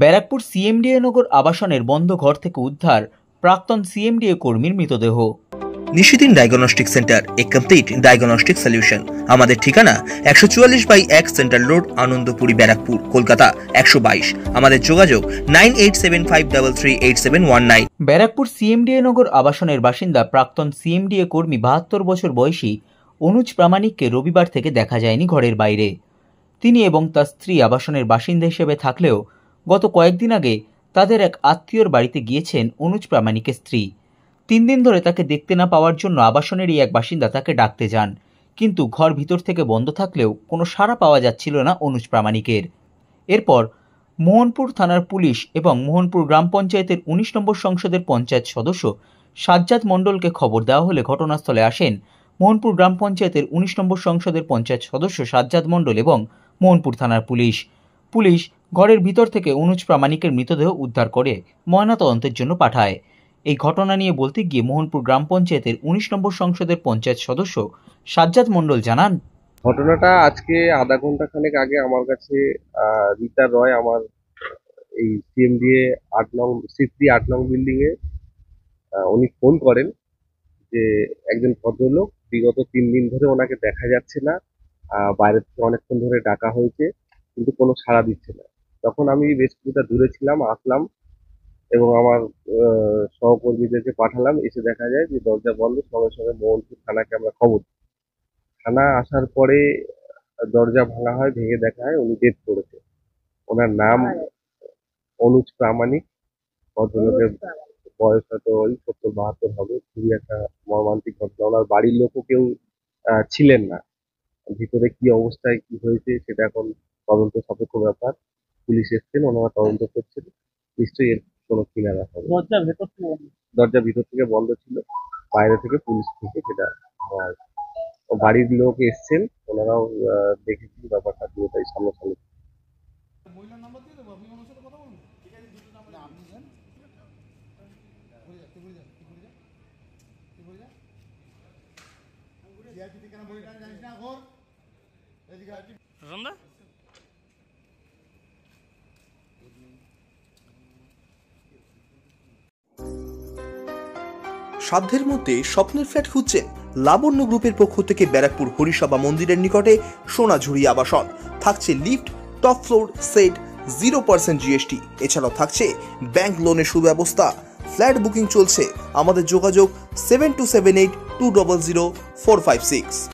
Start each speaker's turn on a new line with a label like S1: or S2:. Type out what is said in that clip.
S1: ব্যারাকপুর সিএমডিএ নগর আবাসনের বন্ধ ঘর থেকে উদ্ধার প্রাক্তন সিএমডিএ কর্মীর মৃতদেহ।
S2: নিশিদিন ডায়াগনস্টিক সেন্টার, এ কমপ্লিট ডায়াগনস্টিক সলিউশন। আমাদের ঠিকানা 144/1 সেন্ট্রাল রোড, আনন্দপুরি, ব্যারাকপুর, কলকাতা 122। আমাদের যোগাযোগ 9875338719।
S1: ব্যারাকপুর সিএমডিএ নগর আবাসনের বাসিন্দা প্রাক্তন সিএমডিএ কর্মী 72 বছর বয়সী অনুজ প্রামাণিককে রবিবার থেকে দেখা যায়নি ঘরের বাইরে। তিনি এবং তার স্ত্রী আবাসনের বাসিন্দা হিসেবে থাকলেও গত কয়েকদিন আগে তাদের এক আত্মীয়র বাড়িতে গিয়েছেন অনুজ প্রামাণিকের স্ত্রী। 3 দিন ধরে তাকে দেখতে না পাওয়ার জন্য আবাসনেরই এক বাসিন্দা তাকে ডাকতে যান, কিন্তু ঘর ভিতর থেকে বন্ধ থাকলেও কোনো সাড়া পাওয়া যাচ্ছিল না অনুজ প্রামাণিকের। এরপর মোহনপুর থানার পুলিশ এবং মোহনপুর গ্রাম পঞ্চায়েতের 19 নম্বর সংসদের পঞ্চায়েত সদস্য সাজ্জাদ মণ্ডলকে খবর দেওয়া হলে ঘটনাস্থলে আসেন মোহনপুর গ্রাম পঞ্চায়েতের 19 নম্বর সংসদের পঞ্চায়েত সদস্য সাজ্জাদ মণ্ডল এবং মোহনপুর থানার পুলিশ ঘরের ভিতর থেকে অনুজ প্রামাণিকের মৃতদেহ উদ্ধার করে ময়নাতদন্তের জন্য পাঠায়। এই ঘটনা নিয়ে বলতে গিয়ে মোহনপুর গ্রাম পঞ্চায়েতের 19 নম্বর সংসদের পঞ্চায়েত সদস্য সাজ্জাদ মণ্ডল জানান,
S3: ঘটনাটা আজকে আধা ঘন্টা খানেক আগে আমার কাছে রীতা রয় আমার এই সিএমডিএ 8 নং C3 8 নং বিল্ডিং এ উনি ফোন করেন যে একজন ভদ্রলোক বিগত 3 দিন ধরে ওনাকে দেখা যাচ্ছে না, বাইরে থেকে অনেকক্ষণ ধরে ডাকা হয়েছে কিন্তু কোনো সাড়া দিচ্ছে না। তখন আমি বেশ কিছুটা দূরে ছিলাম, আসলাম এবং আমার সহকর্মীদেরকে পাঠালাম। এসে দেখা যায় যে দরজা বন্ধ। সঙ্গে সঙ্গে মোহনপুর থানাকে আমরা খবর দিই। থানা আসার পরে দরজা ভাঙা হয়, ভেঙে দেখা হয় উনি ডেথ করেছে। ওনার নাম অনুজ প্রামাণিক। ভদ্রলোকের বয়স হয়তো ওই 70-72 হবে। খুবই একটা মর্মান্তিক ঘটনা। ওনার বাড়ির লোকও কেউ ছিলেন না। ভিতরে কি অবস্থায় কি হয়েছে সেটা এখন তদন্ত সাপেক্ষ ব্যাপার। পুলিশ এসছেন, ওনারা তদন্ত করছেন। নিশ্চয়ই এর কোনো কিনারা হবে। দরজা ভিতর থেকে বন্ধ ছিল, বাইরে থেকে পুলিশ থেকে সেটা বাড়ির লোক এসছেন, ওনারাও দেখেছেন ব্যাপারটা পুরোটাই সামনাসামনি।
S2: সাধ্যের মধ্যে স্বপ্নের ফ্ল্যাট খুঁজছেন? লাবণ্য গ্রুপের পক্ষ থেকে ব্যারাকপুর হরিসভা মন্দিরের নিকটে সোনাঝুরি আবাসন। থাকছে lift, top floor, set, 0% GST। এছাড়াও থাকছে ব্যাংক লোনের সুব্যবস্থা। ফ্ল্যাট বুকিং চলছে। আমাদের যোগাযোগ 7278200456।